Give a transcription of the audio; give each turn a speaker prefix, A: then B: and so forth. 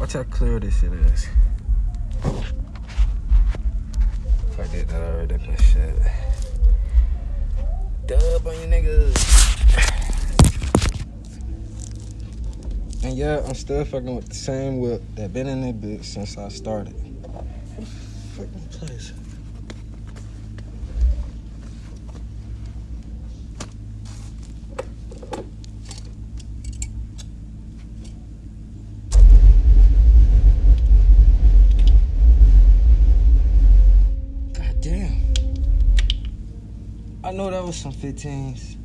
A: Watch how clear this shit is. If I did that already, that shit. Dub on you niggas. And yeah, I'm still fucking with the same whip that been in that bitch since I started. What the fucking place? God damn. I know that was some 15s.